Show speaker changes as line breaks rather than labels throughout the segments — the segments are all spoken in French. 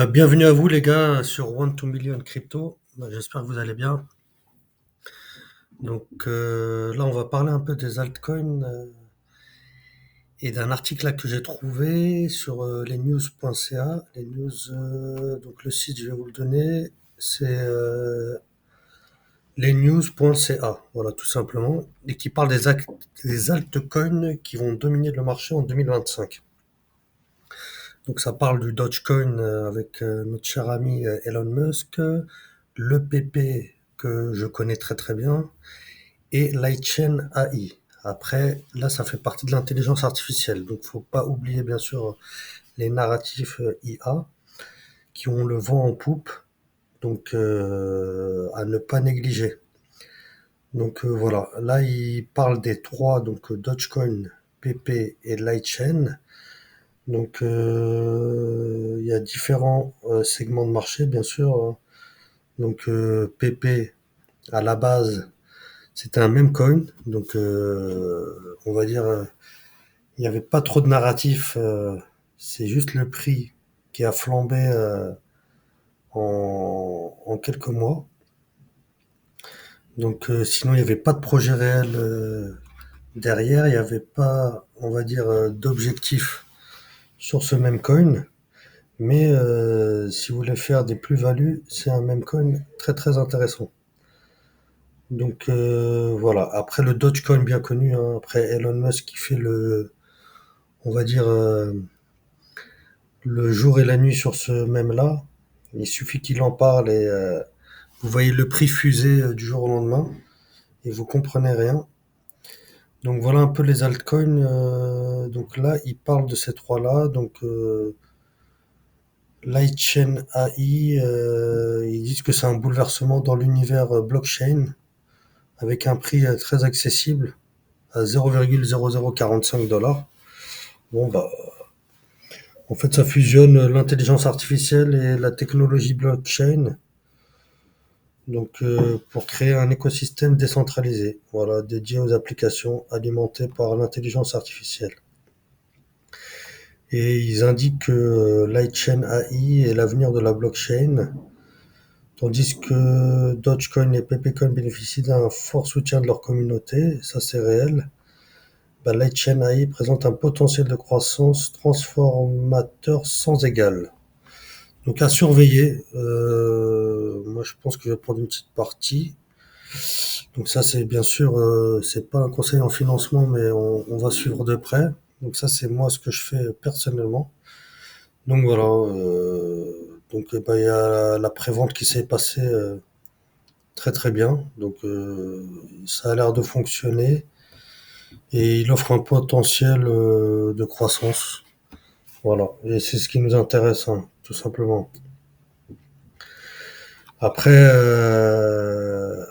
Bienvenue à vous les gars sur One to Million Crypto. J'espère que vous allez bien. Là, on va parler un peu des altcoins et d'un article là que j'ai trouvé sur lesnews.ca. Les news, donc le site, je vais vous le donner, c'est lesnews.ca. Voilà, tout simplement, et qui parle des altcoins qui vont dominer le marché en 2025. Donc ça parle du Dogecoin avec notre cher ami Elon Musk, le PP que je connais très très bien, et Lightchain AI. Après, là, ça fait partie de l'intelligence artificielle. Donc, faut pas oublier, bien sûr, les narratifs IA qui ont le vent en poupe. À ne pas négliger. Voilà. Là, il parle des trois, donc Dogecoin, PP et Lightchain. Il y a différents segments de marché, bien sûr. PP, à la base, c'était un meme coin. On va dire, il n'y avait pas trop de narratif. C'est juste le prix qui a flambé en quelques mois. Sinon, il n'y avait pas de projet réel derrière. Il n'y avait pas, on va dire, d'objectif sur ce meme coin. Mais si vous voulez faire des plus-values, c'est un meme coin très très intéressant. Voilà. Après le Dogecoin bien connu, hein, après Elon Musk qui fait on va dire, le jour et la nuit sur ce mème-là. Il suffit qu'il en parle et vous voyez le prix fuser du jour au lendemain et vous comprenez rien. Donc voilà un peu les altcoins. Donc là, il parle de ces trois-là. Lightchain AI, ils disent que c'est un bouleversement dans l'univers blockchain avec un prix très accessible à 0,0045 $. Bon, bah, en fait, ça fusionne l'intelligence artificielle et la technologie blockchain. Pour créer un écosystème décentralisé, voilà, dédié aux applications alimentées par l'intelligence artificielle. Et ils indiquent que Lightchain AI est l'avenir de la blockchain, tandis que Dogecoin et Pepecoin bénéficient d'un fort soutien de leur communauté, ça c'est réel. Lightchain AI présente un potentiel de croissance transformateur sans égal. Donc à surveiller. Moi, je pense que je vais prendre une petite partie. Donc ça, c'est bien sûr, c'est pas un conseil en financement, mais on va suivre de près. Donc ça, c'est moi ce que je fais personnellement. Donc voilà. Il y a la prévente qui s'est passée très très bien. Ça a l'air de fonctionner et il offre un potentiel de croissance. Voilà. Et c'est ce qui nous intéresse, hein, tout simplement. Après,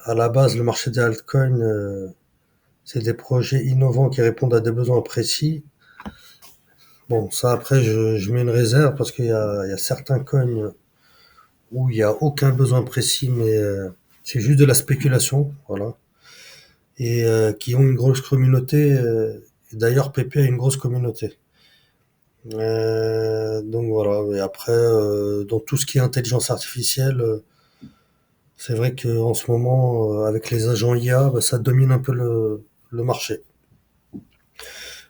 à la base, le marché des altcoins, c'est des projets innovants qui répondent à des besoins précis. Bon, ça après, je mets une réserve parce il y a certains coins où il n'y a aucun besoin précis, mais c'est juste de la spéculation, voilà. Et qui ont une grosse communauté. Et d'ailleurs, PP a une grosse communauté. Donc voilà. Et après, dans tout ce qui est intelligence artificielle, c'est vrai qu'en ce moment, avec les agents IA, ça domine un peu le marché.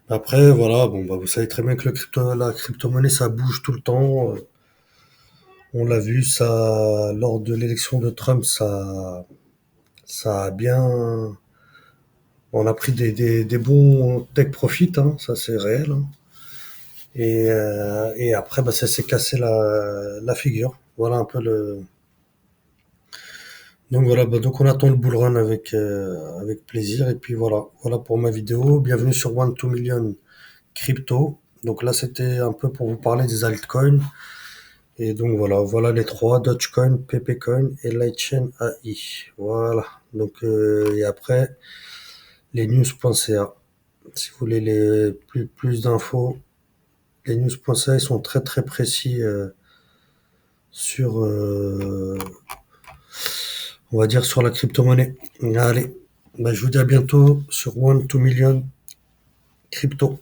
Après, voilà, bon, vous savez très bien que la crypto-monnaie, ça bouge tout le temps. On l'a vu, ça, lors de l'élection de Trump, ça a bien, on a pris des bons take profit, hein, ça c'est réel, hein. Et après, ça s'est cassé la figure. Voilà un peu le. Donc voilà, donc on attend le bull run avec plaisir. Et puis voilà, voilà pour ma vidéo. Bienvenue sur One to Million Crypto. Donc là, c'était un peu pour vous parler des altcoins. Et donc voilà, voilà les trois, Dogecoin, Pepecoin et Lightchain AI. Voilà. Et après, les news.ca. Si vous voulez plus d'infos, les news.ca, ils sont très très précis sur, on va dire, sur la crypto-monnaie. Allez, je vous dis à bientôt sur One to Million Crypto.